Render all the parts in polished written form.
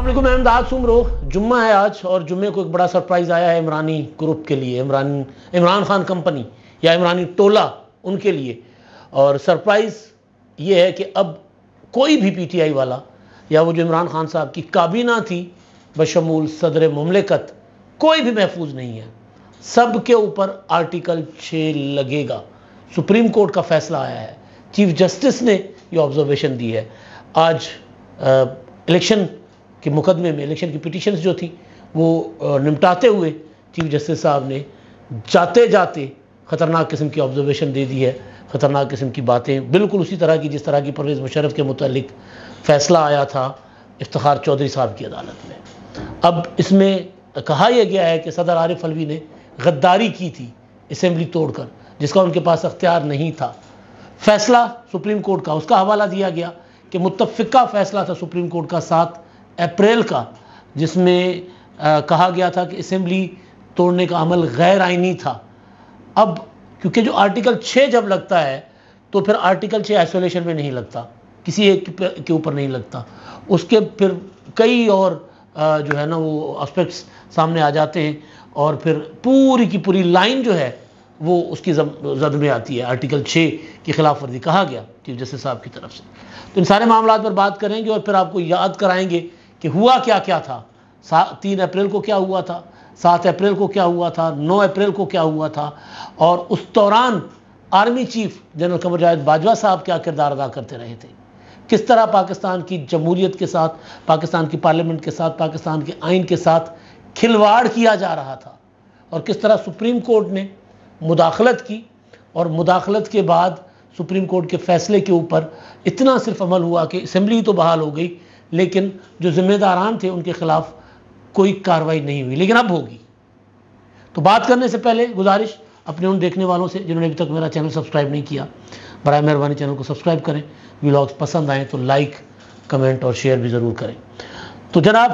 السلام علیکم، میں امداد سومرو۔ جمعہ ہے آج اور جمعے کو ایک بڑا سرپرائز آیا ہے عمرانی گروپ کے لیے، عمران خان کمپنی یا عمرانی ٹولہ ان کے لیے۔ اور سرپرائز یہ ہے کہ اب کوئی بھی پی ٹی آئی والا یا وہ جو عمران خان صاحب کی کابینہ تھی بشمول صدر مملکت، کوئی بھی محفوظ نہیں ہے۔ سب کے اوپر آرٹیکل 6 لگے گا۔ سپریم کورٹ کا فیصلہ آیا ہے، چیف جسٹس نے یہ آبزرویشن دی ہے۔ آج الیکشن کے مقدمے میں الیکشن کی پٹیشنز جو تھی وہ نمٹاتے ہوئے چیف جسٹس صاحب نے جاتے جاتے خطرناک قسم کی آبزرویشن دے دی ہے، خطرناک قسم کی باتیں، بالکل اسی طرح کی جس طرح کی پرویز مشرف کے متعلق فیصلہ آیا تھا افتخار چودھری صاحب کی عدالت میں۔ اب اس میں کہا یہ گیا ہے کہ صدر عارف علوی نے غداری کی تھی اسمبلی توڑ کر، جس کا ان کے پاس اختیار نہیں تھا۔ فیصلہ سپریم کورٹ کا، اس کا حوالہ دیا گیا کہ متفقہ فیصلہ تھا سپریم کورٹ کا 7 اپریل کا، جس میں کہا گیا تھا کہ اسمبلی توڑنے کا عمل غیر آئینی تھا۔ اب کیونکہ جو آرٹیکل 6 جب لگتا ہے تو پھر آرٹیکل 6 آئسولیشن میں نہیں لگتا، کسی ایک کے اوپر نہیں لگتا، اس کے پھر کئی اور جو ہے نا وہ اسپیکٹس سامنے آ جاتے ہیں، اور پھر پوری کی پوری لائن جو ہے وہ اس کی زد میں آتی ہے۔ آرٹیکل 6 کی خلاف ورزی کہا گیا چیف جسٹس صاحب کی طرف سے۔ تو ان سارے معاملات پر بات کریں گے اور پھر آپ کو یاد کرائیں گے کہ ہوا کیا کیا تھا، 3 اپریل کو کیا ہوا تھا، 7 اپریل کو کیا ہوا تھا، 9 اپریل کو کیا ہوا تھا، اور اس دوران army chief general Qamar Javed Bajwa صاحب کیا کردار ادا کرتے رہے تھے، کس طرح پاکستان کی جمہوریت کے ساتھ، پاکستان کی پارلیمنٹ کے ساتھ، پاکستان کے آئین کے ساتھ کھلواڑ کیا جا رہا تھا، اور کس طرح سپریم کورٹ نے مداخلت کی، اور مداخلت کے بعد سپریم کورٹ کے فیصلے کے اوپر اتنا صرف عمل ہوا کہ اسمبلی تو بحال ہو گئی، لیکن جو ذمہ داران تھے ان کے خلاف کوئی کارروائی نہیں ہوئی، لیکن اب ہوگی۔ تو بات کرنے سے پہلے گزارش اپنے ان دیکھنے والوں سے جنہوں نے ابھی تک میرا چینل سبسکرائب نہیں کیا، برائے مہربانی چینل کو سبسکرائب کریں، ویلاگز پسند آئیں تو لائک، کمنٹ اور شیئر بھی ضرور کریں۔ تو جناب،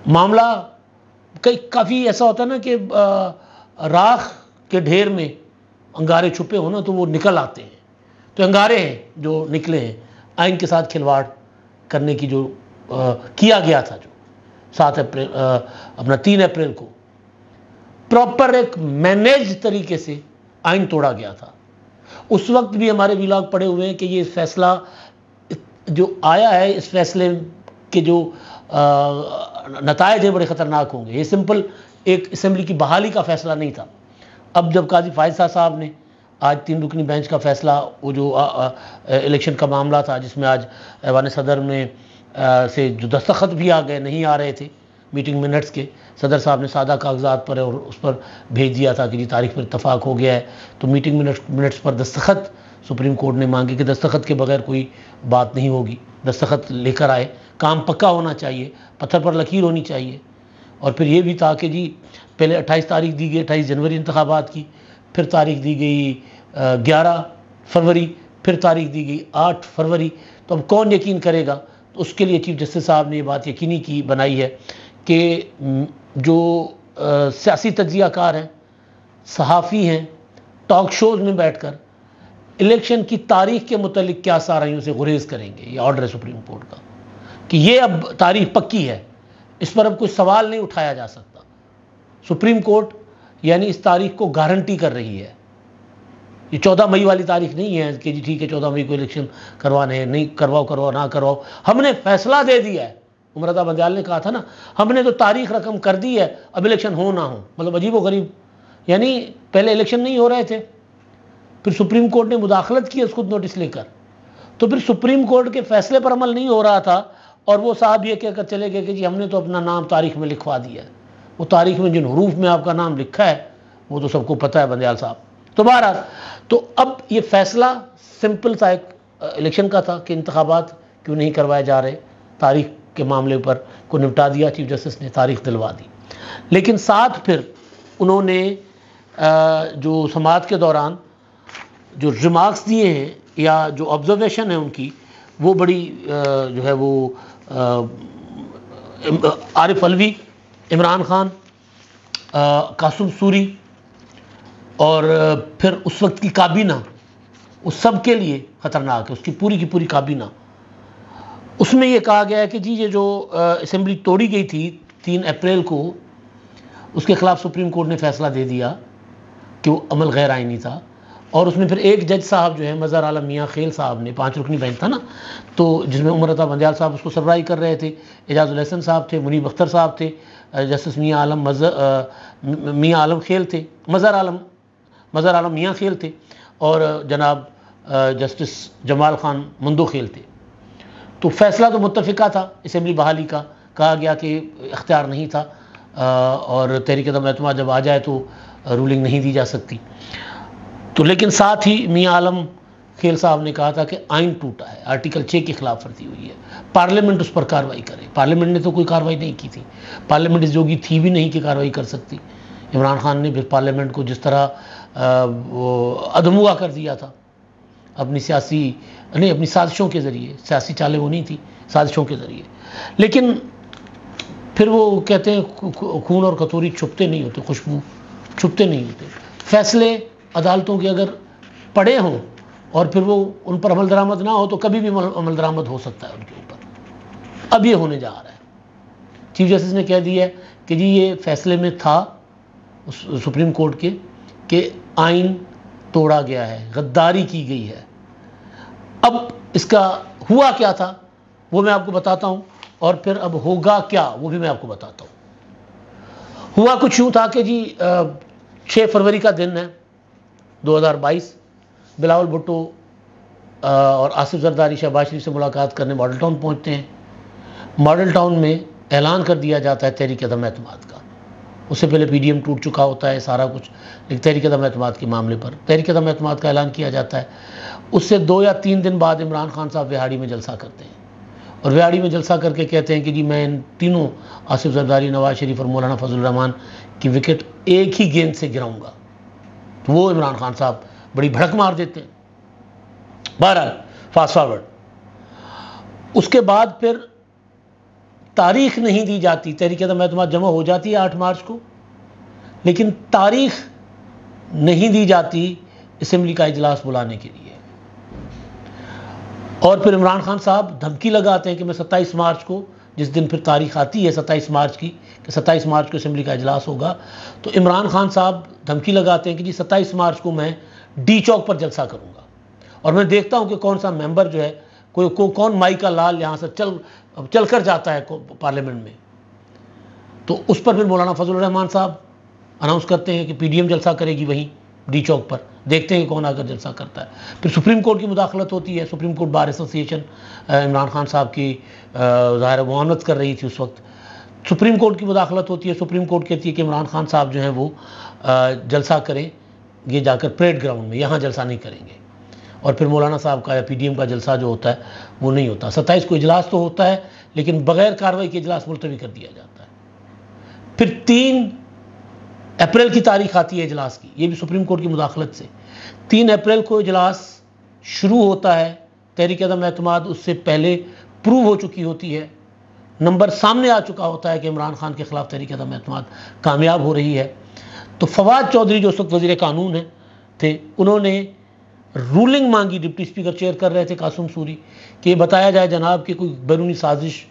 معاملہ کافی ایسا ہوتا ہے نا کہ راکھ کے ڈھیر میں انگارے چھپے ہو نا تو وہ نکل آتے ہیں، تو انگارے ہیں جو نکلے ہیں آئین کے ساتھ کھلواڑ کرنے کی جو کیا گیا تھا، جو 3 اپریل کو پراپر ایک مینیج طریقے سے آئین توڑا گیا تھا۔ اس وقت بھی ہمارے ویلاگ پڑے ہوئے ہیں کہ یہ فیصلہ جو آیا ہے، اس فیصلے کے جو نتائج ہیں بڑے خطرناک ہوں گے۔ یہ سمپل ایک اسمبلی کی بحالی کا فیصلہ نہیں تھا۔ اب جب قاضی فائز صاحب نے آج 3 رکنی بینچ کا فیصلہ، وہ جو الیکشن کا معاملہ تھا جس میں آج ایوان صدر میں سے جو دستخط بھی آ گئے، نہیں آ رہے تھے میٹنگ منٹس کے، صدر صاحب نے سادہ کاغذات پر اور اس پر بھیج دیا تھا کہ جی تاریخ پر اتفاق ہو گیا ہے، تو میٹنگ منٹس پر دستخط سپریم کورٹ نے مانگے کہ دستخط کے بغیر کوئی بات نہیں ہوگی، دستخط لے کر آئے، کام پکا ہونا چاہیے، پتھر پر لکیر ہونی چاہیے۔ اور پھر یہ بھی تھا کہ جی پہلے 28 تاریخ دی گئی 28 جنوری انتخابات کی، پھر تاریخ دی گئی 11 فروری، پھر تاریخ دی گئی 8 فروری، تو اب کون یقین کرے گا؟ تو اس کے لیے چیف جسٹس صاحب نے یہ بات یقینی کی بنائی ہے کہ جو سیاسی تجزیہ کار ہیں، صحافی ہیں، ٹاک شوز میں بیٹھ کر الیکشن کی تاریخ کے متعلق کیا سارائیوں سے گریز کریں گے، یہ آرڈر ہے سپریم کورٹ کا کہ یہ اب تاریخ پکی ہے، اس پر اب کوئی سوال نہیں اٹھایا جا سکتا۔ سپریم کورٹ یعنی اس تاریخ کو گارنٹی کر رہی ہے، یہ 14 مئی والی تاریخ نہیں ہے کہ جی ٹھیک ہے 14 مئی کو الیکشن کروانے ہیں، نہیں کرواؤ نہ کرواؤ، ہم نے فیصلہ دے دیا ہے۔ عمرتا بندیال نے کہا تھا نا، ہم نے تو تاریخ رقم کر دی ہے، اب الیکشن ہو نہ ہو، مطلب عجیب و غریب، یعنی پہلے الیکشن نہیں ہو رہے تھے، پھر سپریم کورٹ نے مداخلت کی اس خود نوٹس لے کر، تو پھر سپریم کورٹ کے فیصلے پر عمل نہیں ہو رہا تھا، اور وہ صاحب یہ کہہ کر چلے گئے کہ جی ہم نے تو اپنا نام تاریخ میں لکھوا دیا ہے۔ وہ تاریخ میں جن حروف میں آپ کا نام لکھا ہے وہ تو سب کو پتہ ہے بندیال صاحب۔ تو بہرحال، تو اب یہ فیصلہ سمپل تھا، ایک الیکشن کا تھا کہ انتخابات کیوں نہیں کروائے جا رہے، تاریخ کے معاملے پر کو نمٹا دیا، چیف جسٹس نے تاریخ دلوا دی۔ لیکن ساتھ پھر انہوں نے جو سماعت کے دوران جو ریمارکس دیے ہیں یا جو آبزرویشن ہے ان کی، وہ بڑی جو ہے وہ عارف علوی، عمران خان، قاسم سوری اور پھر اس وقت کی کابینہ، اس سب کے لیے خطرناک ہے، اس کی پوری کابینہ، اس میں یہ کہا گیا ہے کہ جی یہ جو اسمبلی توڑی گئی تھی 3 اپریل کو، اس کے خلاف سپریم کورٹ نے فیصلہ دے دیا کہ وہ عمل غیر آئینی تھا، اور اس میں پھر ایک جج صاحب جو ہے مظہر عالم میاں خیل صاحب نے، 5 رکنی بینچ تھا نا، تو جس میں عمر عطا بندیال صاحب اس کو سربراہی کر رہے تھے، اعجاز الحسن صاحب تھے، منیب اختر صاحب تھے، جسٹس میاں عالم خیل تھے، مظہر عالم میاں خیل تھے، اور جناب جسٹس جمال خان مندو خیل تھے۔ تو فیصلہ تو متفقہ تھا اسمبلی بحالی کا، کہا گیا کہ اختیار نہیں تھا، اور تحریک عدم اعتماد جب آ جائے تو رولنگ نہیں دی جا سکتی۔ تو لیکن ساتھ ہی میاں عالم خیل صاحب نے کہا تھا کہ آئین ٹوٹا ہے، آرٹیکل 6 کی خلاف ورزی ہوئی ہے، پارلیمنٹ اس پر کارروائی کرے۔ پارلیمنٹ نے تو کوئی کارروائی نہیں کی تھی، پارلیمنٹ اس جوگی تھی بھی نہیں کہ کارروائی کر سکتی۔ عمران خان نے پھر پارلیمنٹ کو جس طرح ادمغا کر دیا تھا اپنی سازشوں کے ذریعے، سیاسی چالیں وہ نہیں تھی، سازشوں کے ذریعے۔ لیکن پھر وہ کہتے ہیں خون اور کتوری چھپتے نہیں ہوتے، خوشبو چھپتے نہیں ہوتے۔ فیصلے عدالتوں کے اگر پڑے ہوں اور پھر وہ ان پر عمل درآمد نہ ہو تو کبھی بھی عمل درآمد ہو سکتا ہے ان کے اوپر۔ اب یہ ہونے جا رہا ہے۔ چیف جسٹس نے کہہ دیا ہے کہ جی یہ فیصلے میں تھا سپریم کورٹ کے کہ آئین توڑا گیا ہے، غداری کی گئی ہے۔ اب اس کا ہوا کیا تھا وہ میں آپ کو بتاتا ہوں، اور پھر اب ہوگا کیا وہ بھی میں آپ کو بتاتا ہوں۔ ہوا کچھ یوں تھا کہ جی 6 فروری کا دن ہے 2022، بلاول بھٹو اور آصف زرداری شہباز شریف سے ملاقات کرنے ماڈل ٹاؤن پہنچتے ہیں۔ ماڈل ٹاؤن میں اعلان کر دیا جاتا ہے تحریک عدم اعتماد کا۔ اس سے پہلے پی ڈی ایم ٹوٹ چکا ہوتا ہے سارا کچھ، لیکن تحریک عدم اعتماد کے معاملے پر تحریک عدم اعتماد کا اعلان کیا جاتا ہے۔ اس سے 2 یا 3 دن بعد عمران خان صاحب وہاڑی میں جلسہ کرتے ہیں، اور وہاڑی میں جلسہ کر کے کہتے ہیں کہ جی میں ان تینوں آصف زرداری، نواز شریف اور مولانا فضل الرحمان کی وکٹ ایک ہی گیند سے گراؤں گا۔ تو وہ عمران خان صاحب بڑی بھڑک مار دیتے ہیں۔ بہرحال فاسٹ فارورڈ، اس کے بعد پھر تاریخ نہیں دی جاتی، تحریک عدم اعتماد جمع ہو جاتی ہے 8 مارچ کو، لیکن تاریخ نہیں دی جاتی اسمبلی کا اجلاس بلانے کے لیے۔ اور پھر عمران خان صاحب دھمکی لگاتے ہیں کہ میں 27 مارچ کو، جس دن پھر تاریخ آتی ہے 27 مارچ کی کہ 27 مارچ کو اسمبلی کا اجلاس ہوگا، تو عمران خان صاحب دھمکی لگاتے ہیں کہ جی 27 مارچ کو میں ڈی چوک پر جلسہ کروں گا، اور میں دیکھتا ہوں کہ کون سا ممبر جو ہے کون مائی کا لال یہاں سے چل کر جاتا ہے پارلیمنٹ میں۔ تو اس پر پھر مولانا فضل الرحمان صاحب اناؤنس کرتے ہیں کہ پی ڈی ایم جلسہ کرے گی وہیں ڈی چوک پر، دیکھتے ہیں کہ کون آ کر جلسہ کرتا ہے۔ پھر سپریم کورٹ کی مداخلت ہوتی ہے، سپریم کورٹ بار ایسوسی ایشن عمران خان صاحب کی ظاہر معاونت کر رہی تھی اس وقت۔ سپریم کورٹ کی مداخلت ہوتی ہے، سپریم کورٹ کہتی ہے کہ عمران خان صاحب جو ہیں وہ جلسہ کریں یہ جا کر پریڈ گراؤنڈ میں، یہاں جلسہ نہیں کریں گے۔ اور پھر مولانا صاحب کا یا پی ڈی ایم کا جلسہ جو ہوتا ہے وہ نہیں ہوتا۔ 27 کو اجلاس تو ہوتا ہے لیکن بغیر کارروائی کے اجلاس ملتوی کر دیا جاتا ہے۔ پھر 3 اپریل کی تاریخ آتی ہے اجلاس کی، یہ بھی سپریم کورٹ کی مداخلت سے۔ 3 اپریل کو اجلاس شروع ہوتا ہے، تحریک عدم اعتماد اس سے پہلے پروو ہو چکی ہوتی ہے، نمبر سامنے آ چکا ہوتا ہے کہ عمران خان کے خلاف تحریک عدم اعتماد کامیاب ہو رہی ہے۔ تو فواد چودھری جو اس وقت وزیر قانون تھے، انہوں نے رولنگ مانگی، ڈپٹی اسپیکر چیئر کر رہے تھے قاسم سوری، کہ یہ بتایا جائے جناب کہ کوئی بیرونی سازش،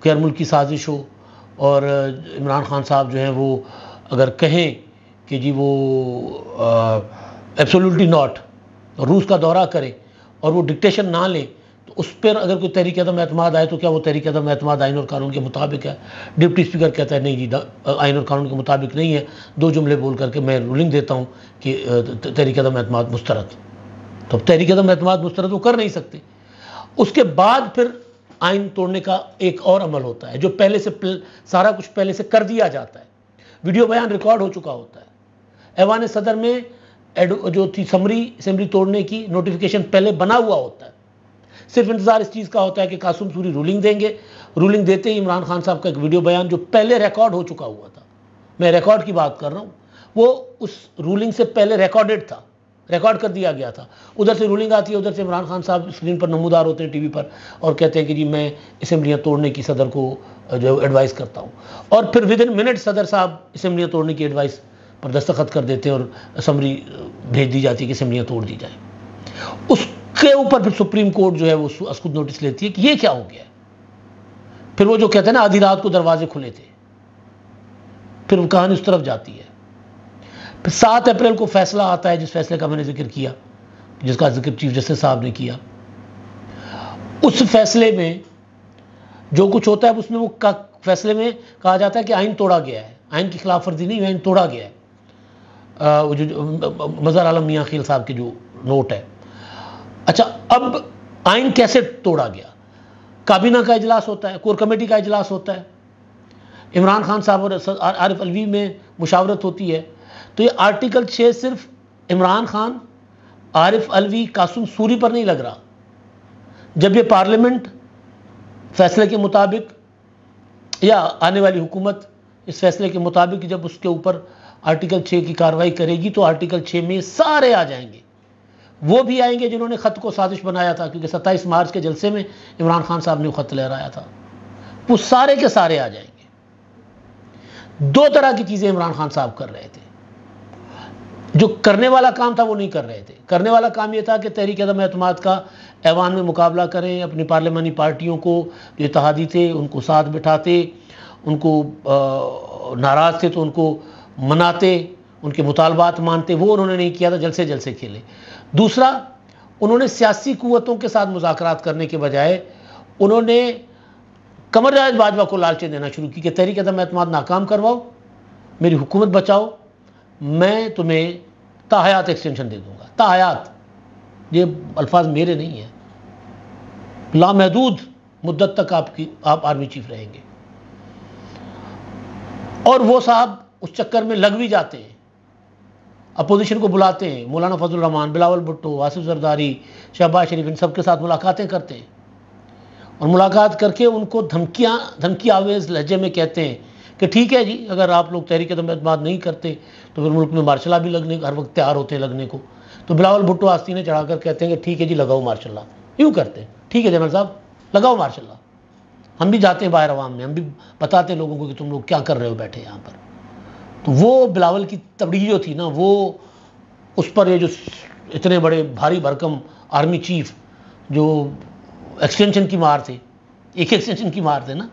غیر ملکی سازش ہو، اور عمران خان صاحب جو ہیں وہ اگر کہیں کہ جی وہ ایبسولوٹلی ناٹ، روس کا دورہ کریں اور وہ ڈکٹیشن نہ لیں، تو اس پر اگر کوئی تحریک عدم اعتماد آئے تو کیا وہ تحریک عدم اعتماد آئین اور قانون کے مطابق ہے؟ ڈپٹی اسپیکر کہتا ہے نہیں جی آئین اور قانون کے مطابق نہیں ہے، 2 جملے بول کر کے میں رولنگ دیتا ہوں کہ تحریک عدم اعتماد مسترد۔ تو تحریک عدم اعتماد مسترد وہ کر نہیں سکتے۔ اس کے بعد پھر آئین توڑنے کا ایک اور عمل ہوتا ہے جو پہلے سے سارا کچھ پہلے سے کر دیا جاتا ہے، ویڈیو بیان ریکارڈ ہو چکا ہوتا ہے۔ ایوان صدر میں جو تھی سمری اسمبلی توڑنے کی نوٹیفیکیشن پہلے بنا ہوا ہوتا ہے، صرف انتظار اس چیز کا ہوتا ہے کہ قاسم سوری رولنگ دیں گے، رولنگ دیتے ہی عمران خان صاحب کا ایک ویڈیو بیان جو پہلے ریکارڈ ہو چکا ہوا تھا، میں ریکارڈ کی بات کر رہا ہوں، وہ اس رولنگ سے پہلے ریکارڈڈ تھا، ریکارڈ کر دیا گیا تھا۔ ادھر سے رولنگ آتی ہے، ادھر سے عمران خان صاحب اسکرین پر نمودار ہوتے ہیں ٹی وی پر اور کہتے ہیں کہ جی میں اسمبلیاں توڑنے کی صدر کو جو ایڈوائز کرتا ہوں، اور پھر ودن منٹ صدر صاحب اسمبلیاں توڑنے کی ایڈوائز پر دستخط کر دیتے ہیں اور اسمبلی بھیج دی جاتی ہے کہ اسمبلیاں توڑ دی جائیں۔ اس کے اوپر پھر سپریم کورٹ جو ہے وہ اس کو نوٹس لیتی ہے کہ یہ کیا ہو گیا ہے، پھر وہ جو کہتے ہیں نا آدھی رات کو دروازے کھلے تھے، پھر وہ کہانی اس طرف جاتی ہے. پھر 7 اپریل کو فیصلہ آتا ہے، جس فیصلے کا میں نے ذکر کیا، جس کا ذکر چیف جسٹس صاحب نے کیا. اس فیصلے میں جو کچھ ہوتا ہے اس میں وہ فیصلے میں کہا جاتا ہے کہ آئین توڑا گیا ہے. آئین کی خلاف ورزی نہیں، آئین توڑا گیا ہے. وہ جو مظہر عالم میاں خیل صاحب کی جو نوٹ ہے. اچھا، اب آئین کیسے توڑا گیا؟ کابینہ کا اجلاس ہوتا ہے، کور کمیٹی کا اجلاس ہوتا ہے، عمران خان صاحب اور عارف الوی میں مشاورت ہوتی ہے. تو یہ آرٹیکل 6 صرف عمران خان، عارف الوی، قاسم سوری پر نہیں لگ رہا. جب یہ پارلیمنٹ فیصلے کے مطابق یا آنے والی حکومت اس فیصلے کے مطابق جب اس کے اوپر آرٹیکل 6 کی کارروائی کرے گی تو آرٹیکل 6 میں سارے آ جائیں گے. وہ بھی آئیں گے جنہوں نے خط کو سازش بنایا تھا، کیونکہ 27 مارچ کے جلسے میں عمران خان صاحب نے وہ خط لہرایا تھا. وہ سارے کے سارے آ جائیں گے. 2 طرح کی چیزیں عمران خان صاحب کر رہے تھے. جو کرنے والا کام تھا وہ نہیں کر رہے تھے. کرنے والا کام یہ تھا کہ تحریک عدم اعتماد کا ایوان میں مقابلہ کریں، اپنی پارلیمانی پارٹیوں کو جو اتحادی تھے ان کو ساتھ بٹھاتے، ان کو ناراض تھے تو ان کو مناتے، ان کے مطالبات مانتے. وہ انہوں نے نہیں کیا تھا، جلسے کھیلے. دوسرا، انہوں نے سیاسی قوتوں کے ساتھ مذاکرات کرنے کے بجائے انہوں نے قمر جاوید باجوہ کو لالچیں دینا شروع کی کہ تحریک عدم اعتماد ناکام کرواؤ، میری حکومت بچاؤ، میں تمہیں تاحیات ایکسٹینشن دے دوں گا. تاحیات، یہ الفاظ میرے نہیں ہیں. لامحدود مدت تک آپ آرمی چیف رہیں گے. اور وہ صاحب اس چکر میں لگ بھی جاتے ہیں، اپوزیشن کو بلاتے ہیں. مولانا فضل الرحمان، بلاول بھٹو، آصف زرداری، شہباز شریف، ان سب کے ساتھ ملاقاتیں کرتے ہیں. اور ملاقات کر کے ان کو دھمکی آویز لہجے میں کہتے ہیں کہ ٹھیک ہے جی، اگر آپ لوگ تحریک عدم اعتماد نہیں کرتے تو پھر ملک میں مارشل لا بھی لگنے ہر وقت تیار ہوتے ہیں لگنے کو. تو بلاول بھٹو آستینیں چڑھا کر کہتے ہیں کہ ٹھیک ہے جی، لگاؤ مارشل لا. یوں کرتے ہیں، ٹھیک ہے جنرل صاحب لگاؤ مارشل لا. ہم بھی جاتے ہیں باہر عوام میں، ہم بھی بتاتے ہیں لوگوں کو کہ تم لوگ کیا کر رہے ہو بیٹھے یہاں پر. تو وہ بلاول کی تبڑی جو تھی نا، وہ اس پر یہ جو اتنے بڑے بھاری بھرکم آرمی چیف جو ایکسٹینشن کی مار تھے، ایک ایکسٹینشن کی مار تھے نا،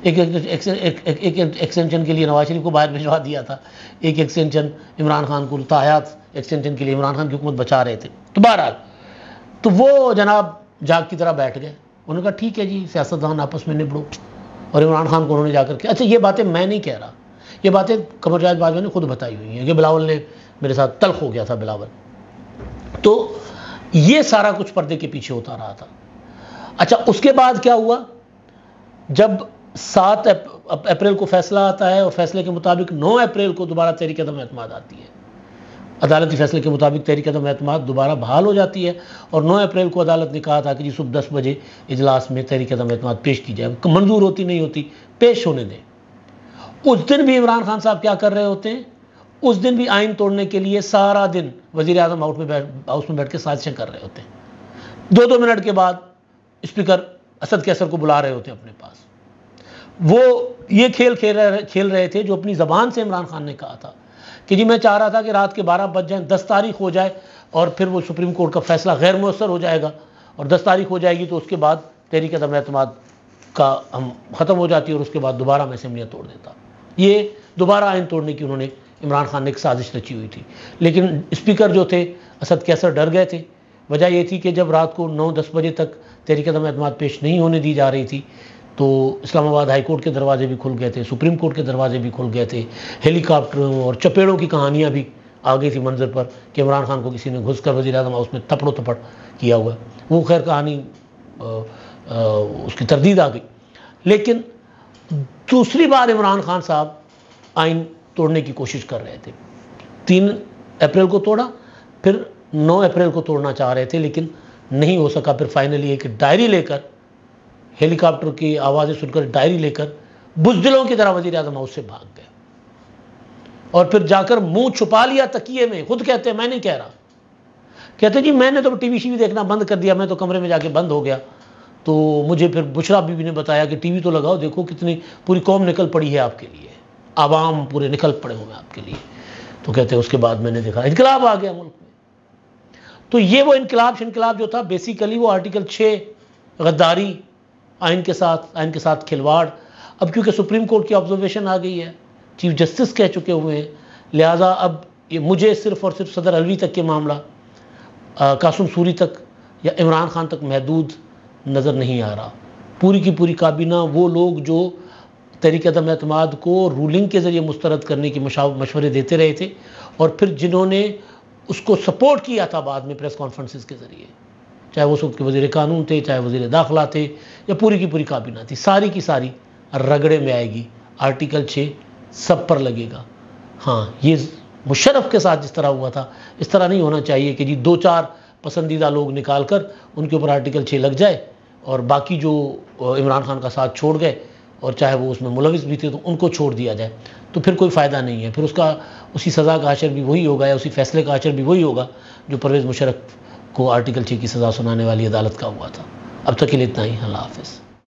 ایک ایکسٹینشن کے لیے نواز شریف کو باہر بھجوا دیا تھا، ایک ایکسٹینشن عمران خان کو، تاحیات ایکسٹینشن کے لیے عمران خان کی حکومت بچا رہے تھے. تو بہرحال تو وہ جناب جاگ کی طرح بیٹھ گئے. انہوں نے کہا ٹھیک ہے جی، سیاستدان آپس میں نبڑو. اور عمران خان کو انہوں نے جا کر کے، اچھا یہ باتیں میں نہیں کہہ رہا، یہ باتیں قمر جاوید باجوہ نے خود بتائی ہوئی ہیں کہ بلاول نے میرے ساتھ تلخ ہو گیا تھا بلاول. تو یہ سارا کچھ پردے کے پیچھے ہوتا رہا تھا. اچھا، اس کے بعد کیا ہوا؟ جب 7 اپریل کو فیصلہ آتا ہے اور فیصلے کے مطابق 9 اپریل کو دوبارہ تحریک عدم اعتماد آتی ہے. عدالتی فیصلے کے مطابق تحریک عدم اعتماد دوبارہ بحال ہو جاتی ہے اور 9 اپریل کو عدالت نے کہا تھا کہ جی صبح 10 بجے اجلاس میں تحریک عدم اعتماد پیش کی جائے. منظور ہوتی نہیں ہوتی، پیش ہونے دیں. اس دن بھی عمران خان صاحب کیا کر رہے ہوتے ہیں؟ اس دن بھی آئین توڑنے کے لیے سارا دن وزیر اعظم ہاؤس میں بیٹھ کے سازشیں کر رہے ہوتے ہیں. 2 منٹ کے بعد اسپیکر اسد کیسر کو بلا رہے ہوتے ہیں اپنے پاس. وہ یہ کھیل رہے تھے جو اپنی زبان سے عمران خان نے کہا تھا کہ جی میں چاہ رہا تھا کہ رات کے 12 بج جائیں، 10 تاریخ ہو جائے اور پھر وہ سپریم کورٹ کا فیصلہ غیر مؤثر ہو جائے گا اور 10 تاریخ ہو جائے گی تو اس کے بعد تحریک عدم اعتماد کا ہم ختم ہو جاتی اور اس کے بعد دوبارہ میں اسمبلیاں توڑ دیتا. یہ دوبارہ آئین توڑنے کی انہوں نے عمران خان نے ایک سازش رچی ہوئی تھی. لیکن اسپیکر جو تھے اسد کیسر ڈر گئے تھے. وجہ یہ تھی کہ جب رات کو 9-10 بجے تک تحریک عدم اعتماد پیش نہیں ہونے دی جا رہی تھی تو اسلام آباد ہائی کورٹ کے دروازے بھی کھل گئے تھے، سپریم کورٹ کے دروازے بھی کھل گئے تھے. ہیلی کاپٹروں اور چپیڑوں کی کہانیاں بھی آ گئی تھی منظر پر کہ عمران خان کو کسی نے گھس کر وزیر اعظم ہاؤس میں تھپڑو تھپڑ کیا ہوا. وہ خیر کہانی اس کی تردید آ گئی. لیکن دوسری بار عمران خان صاحب آئین توڑنے کی کوشش کر رہے تھے. 3 اپریل کو توڑا، پھر 9 اپریل کو توڑنا چاہ رہے تھے لیکن نہیں ہو سکا. پھر فائنلی ایک ڈائری لے کر، ہیلی کاپٹر کی آوازیں سن کر ڈائری لے کر بزدلوں کی طرح وزیر اعظم ہاؤس سے بھاگ گئے اور پھر جا کر منہ چھپا لیا تکیے میں. خود کہتے ہیں، میں نہیں کہہ رہا، کہتے جی میں نے تو ٹی وی دیکھنا بند کر دیا، میں تو کمرے میں جا کے بند ہو گیا. تو مجھے پھر بشرا بی بی نے بتایا کہ ٹی وی تو لگاؤ، دیکھو کتنی پوری قوم نکل پڑی ہے آپ کے لیے، عوام پورے نکل پڑے ہوئے آپ کے لیے. تو کہتے ہیں اس کے بعد میں نے دیکھا انقلاب آ گیا ملک میں. تو یہ وہ انقلاب جو تھا بیسیکلی وہ آرٹیکل 6 غداری آئین کے ساتھ کھلواڑ. اب کیونکہ سپریم کورٹ کی آبزرویشن آ گئی ہے، چیف جسٹس کہہ چکے ہوئے ہیں، لہٰذا اب یہ مجھے صرف اور صرف صدر علوی تک کے معاملہ قاسم سوری تک یا عمران خان تک محدود نظر نہیں آ رہا. پوری کی پوری کابینہ وہ لوگ جو تحریک عدم اعتماد کو رولنگ کے ذریعے مسترد کرنے کی مشورے دیتے رہے تھے، اور پھر جنہوں نے اس کو سپورٹ کیا تھا بعد میں پریس کانفرنسز کے ذریعے، چاہے وہ اس وقت کے وزیر قانون تھے، چاہے وزیر داخلہ تھے، یا پوری کی پوری کابینہ تھی، ساری کی ساری رگڑے میں آئے گی. آرٹیکل 6 سب پر لگے گا. ہاں، یہ مشرف کے ساتھ جس طرح ہوا تھا اس طرح نہیں ہونا چاہیے کہ جی 2-4 پسندیدہ لوگ نکال کر ان کے اوپر آرٹیکل 6 لگ جائے اور باقی جو عمران خان کا ساتھ چھوڑ گئے اور چاہے وہ اس میں ملوث بھی تھے تو ان کو چھوڑ دیا جائے. تو پھر کوئی فائدہ نہیں ہے. پھر اسی سزا کا حشر بھی وہی ہوگا، یا اسی فیصلے کا حشر بھی وہی ہوگا جو پرویز مشرف کو آرٹیکل 6 کی سزا سنانے والی عدالت کا ہوا تھا. اب تک کے لیے اتنا ہی. اللہ حافظ.